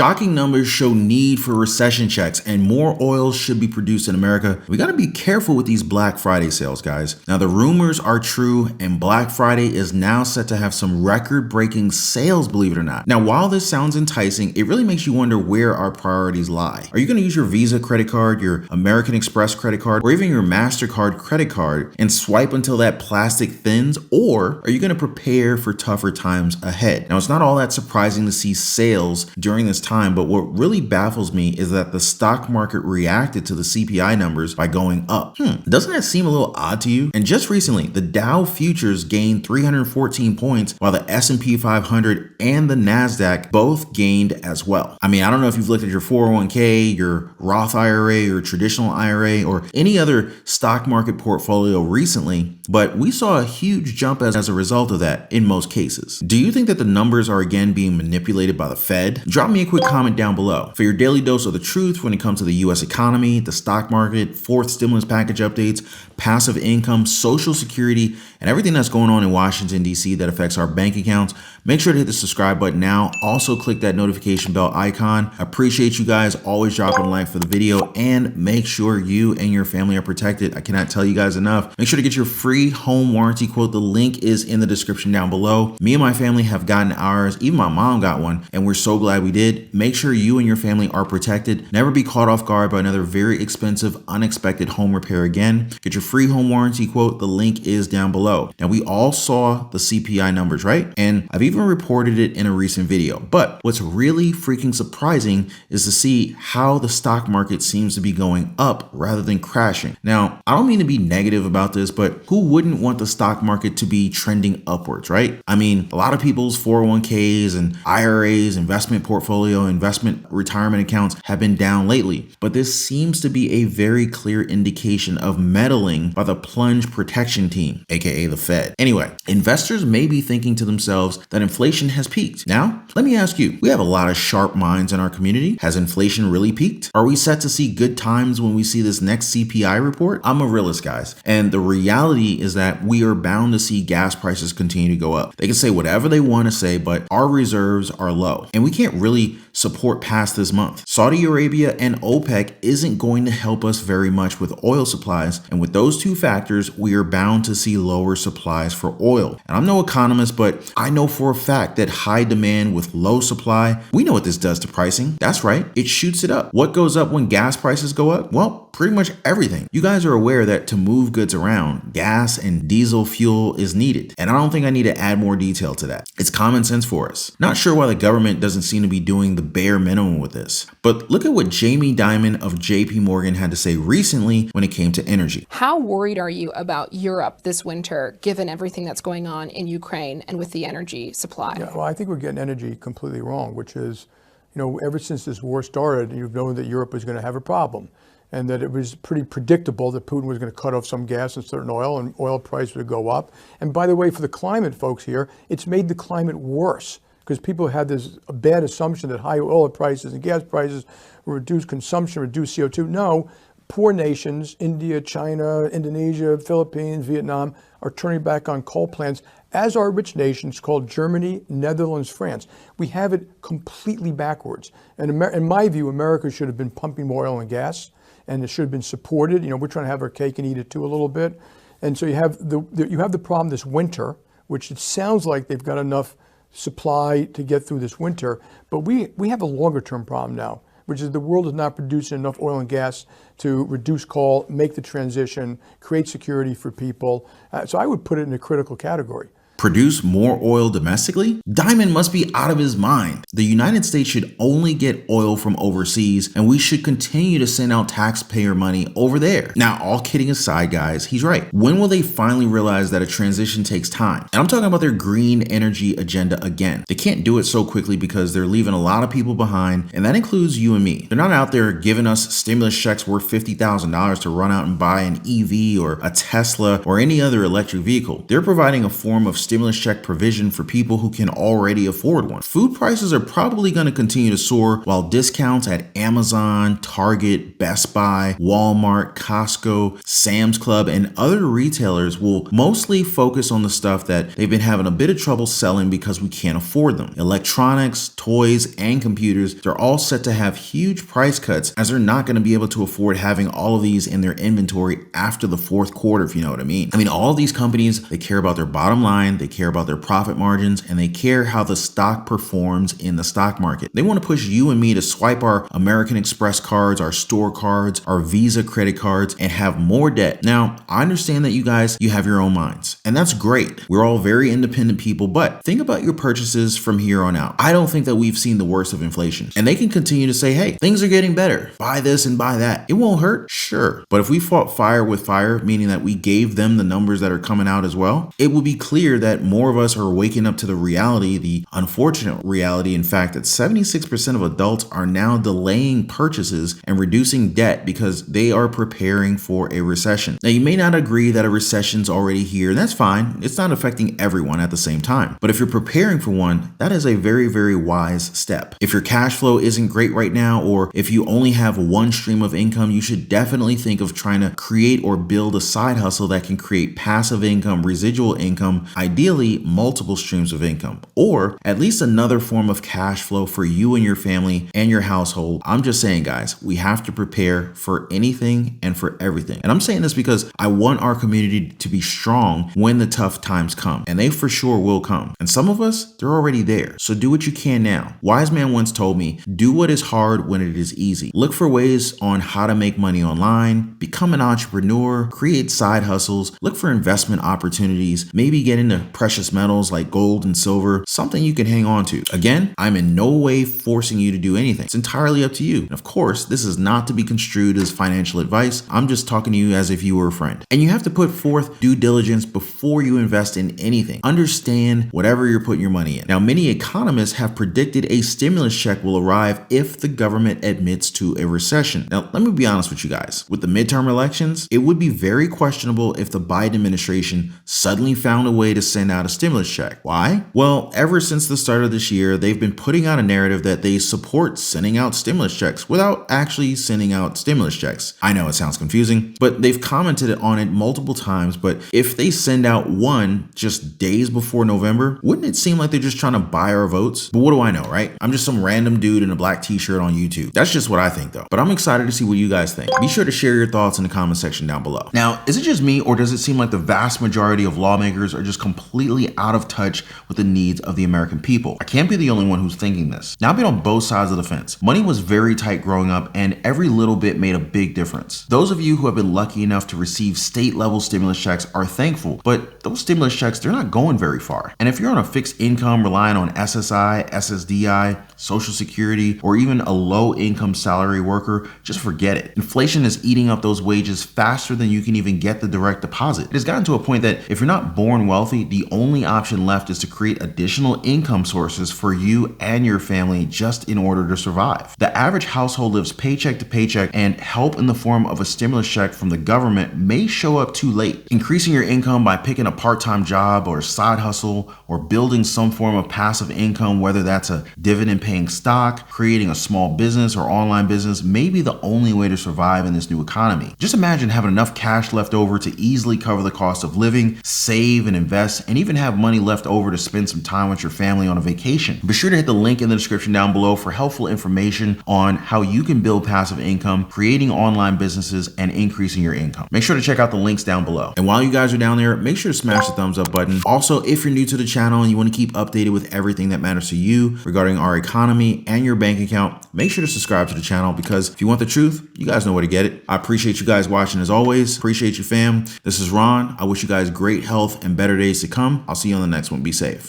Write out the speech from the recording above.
Shocking numbers show need for recession checks and more oil should be produced in America. We got to be careful with these Black Friday sales, guys. Now, the rumors are true and Black Friday is now set to have some record-breaking sales, believe it or not. Now, while this sounds enticing, it really makes you wonder where our priorities lie. Are you going to use your Visa credit card, your American Express credit card, or even your MasterCard credit card and swipe until that plastic thins? Or are you going to prepare for tougher times ahead? Now, it's not all that surprising to see sales during this time, but what really baffles me is that the stock market reacted to the CPI numbers by going up. Doesn't that seem a little odd to you? And just recently, the Dow futures gained 314 points, while the S&P 500 and the NASDAQ both gained as well. I mean, I don't know if you've looked at your 401k, your Roth IRA, or traditional IRA, or any other stock market portfolio recently, but we saw a huge jump as a result of that in most cases. Do you think that the numbers are again being manipulated by the Fed? Drop me a quick comment down below. For your daily dose of the truth when it comes to the US economy, the stock market, fourth stimulus package updates, passive income, social security, and everything that's going on in Washington, D.C. that affects our bank accounts, make sure to hit the subscribe button now. Also click that notification bell icon. I appreciate you guys always dropping a like for the video and make sure you and your family are protected. I cannot tell you guys enough. Make sure to get your free home warranty quote. The link is in the description down below. Me and my family have gotten ours. Even my mom got one and we're so glad we did. Make sure you and your family are protected. Never be caught off guard by another very expensive, unexpected home repair again. Get your free home warranty quote. The link is down below. Now, we all saw the CPI numbers, right? And I've even reported it in a recent video. But what's really freaking surprising is to see how the stock market seems to be going up rather than crashing. Now, I don't mean to be negative about this, but who wouldn't want the stock market to be trending upwards, right? I mean, a lot of people's 401ks and IRAs, investment portfolio, investment retirement accounts have been down lately. But this seems to be a very clear indication of meddling by the plunge protection team, aka the Fed. Anyway, investors may be thinking to themselves that inflation has peaked. Now, let me ask you, we have a lot of sharp minds in our community. Has inflation really peaked? Are we set to see good times when we see this next CPI report? I'm a realist, guys. And the reality is that we are bound to see gas prices continue to go up. They can say whatever they want to say, but our reserves are low and we can't really support past this month. Saudi Arabia and OPEC isn't going to help us very much with oil supplies. And with those two factors, we are bound to see lower supplies for oil. And I'm no economist, but I know for a fact that high demand with low supply, we know what this does to pricing. That's right, it shoots it up. What goes up when gas prices go up? Well, pretty much everything. You guys are aware that to move goods around, gas and diesel fuel is needed. And I don't think I need to add more detail to that. It's common sense for us. Not sure why the government doesn't seem to be doing the bare minimum with this. But look at what Jamie Dimon of JP Morgan had to say recently when it came to energy. How worried are you about Europe this winter, given everything that's going on in Ukraine and with the energy supply? Yeah, well, I think we're getting energy completely wrong, which is, ever since this war started, you've known that Europe was going to have a problem and that it was pretty predictable that Putin was going to cut off some gas and certain oil and oil price would go up. And by the way, for the climate folks here, it's made the climate worse because people had this bad assumption that high oil prices and gas prices will reduce consumption, reduce CO2. No, poor nations, India, China, Indonesia, Philippines, Vietnam, are turning back on coal plants, as are rich nations called Germany, Netherlands, France. We have it completely backwards. And in my view, America should have been pumping more oil and gas, and it should have been supported. We're trying to have our cake and eat it too a little bit. And so you have the problem this winter, which it sounds like they've got enough supply to get through this winter, but we have a longer term problem now, which is the world is not producing enough oil and gas to reduce coal, make the transition, create security for people. So I would put it in a critical category. Produce more oil domestically? Dimon must be out of his mind. The United States should only get oil from overseas, and we should continue to send out taxpayer money over there. Now, all kidding aside, guys, he's right. When will they finally realize that a transition takes time? And I'm talking about their green energy agenda again. They can't do it so quickly because they're leaving a lot of people behind, and that includes you and me. They're not out there giving us stimulus checks worth $50,000 to run out and buy an EV or a Tesla or any other electric vehicle. They're providing a form of stimulus check provision for people who can already afford one. Food prices are probably going to continue to soar, while discounts at Amazon, Target, Best Buy, Walmart, Costco, Sam's Club, and other retailers will mostly focus on the stuff that they've been having a bit of trouble selling because we can't afford them. Electronics, toys, and computers, they're all set to have huge price cuts as they're not going to be able to afford having all of these in their inventory after the fourth quarter, if you know what I mean. All of these companies, they care about their bottom line, they care about their profit margins, and they care how the stock performs in the stock market. They want to push you and me to swipe our American Express cards, our store cards, our Visa credit cards, and have more debt. Now, I understand that you guys, you have your own minds, and that's great. We're all very independent people, but think about your purchases from here on out. I don't think that we've seen the worst of inflation, and they can continue to say, hey, things are getting better. Buy this and buy that. It won't hurt, sure. But if we fought fire with fire, meaning that we gave them the numbers that are coming out as well, it will be clear that more of us are waking up to the reality, the unfortunate reality, in fact, that 76% of adults are now delaying purchases and reducing debt because they are preparing for a recession. Now, you may not agree that a recession's already here, and that's fine. It's not affecting everyone at the same time. But if you're preparing for one, that is a very, very wise step. If your cash flow isn't great right now, or if you only have one stream of income, you should definitely think of trying to create or build a side hustle that can create passive income, residual income, ideally multiple streams of income, or at least another form of cash flow for you and your family and your household. I'm just saying, guys, we have to prepare for anything and for everything. And I'm saying this because I want our community to be strong when the tough times come, and they for sure will come. And some of us, they're already there. So do what you can now. Wise man once told me, do what is hard when it is easy. Look for ways on how to make money online, become an entrepreneur, create side hustles, look for investment opportunities, maybe get into precious metals like gold and silver, something you can hang on to. Again, I'm in no way forcing you to do anything. It's entirely up to you. And of course, this is not to be construed as financial advice. I'm just talking to you as if you were a friend. And you have to put forth due diligence before you invest in anything. Understand whatever you're putting your money in. Now, many economists have predicted a stimulus check will arrive if the government admits to a recession. Now, let me be honest with you guys. With the midterm elections, it would be very questionable if the Biden administration suddenly found a way to send out a stimulus check. Why? Well, ever since the start of this year, they've been putting out a narrative that they support sending out stimulus checks without actually sending out stimulus checks. I know it sounds confusing, but they've commented on it multiple times. But if they send out one just days before November, wouldn't it seem like they're just trying to buy our votes? But what do I know, right? I'm just some random dude in a black t-shirt on YouTube. That's just what I think though. But I'm excited to see what you guys think. Be sure to share your thoughts in the comment section down below. Now, is it just me, or does it seem like the vast majority of lawmakers are just completely out of touch with the needs of the American people? I can't be the only one who's thinking this. Now, I've been on both sides of the fence. Money was very tight growing up, and every little bit made a big difference. Those of you who have been lucky enough to receive state-level stimulus checks are thankful, but those stimulus checks, they're not going very far. And if you're on a fixed income relying on SSI, SSDI, Social Security, or even a low-income salary worker, just forget it. Inflation is eating up those wages faster than you can even get the direct deposit. It has gotten to a point that if you're not born wealthy, the only option left is to create additional income sources for you and your family just in order to survive. The average household lives paycheck to paycheck, and help in the form of a stimulus check from the government may show up too late. Increasing your income by picking a part-time job or a side hustle, or building some form of passive income, whether that's a dividend-paying stock, creating a small business or online business, may be the only way to survive in this new economy. Just imagine having enough cash left over to easily cover the cost of living, save and invest, and even have money left over to spend some time with your family on a vacation. Be sure to hit the link in the description down below for helpful information on how you can build passive income, creating online businesses, and increasing your income. Make sure to check out the links down below. And while you guys are down there, make sure to smash the thumbs up button. Also, if you're new to the channel and you want to keep updated with everything that matters to you regarding our economy and your bank account, make sure to subscribe to the channel, because if you want the truth, you guys know where to get it. I appreciate you guys watching as always. Appreciate you, fam. This is Ron. I wish you guys great health and better days to come. I'll see you on the next one. Be safe.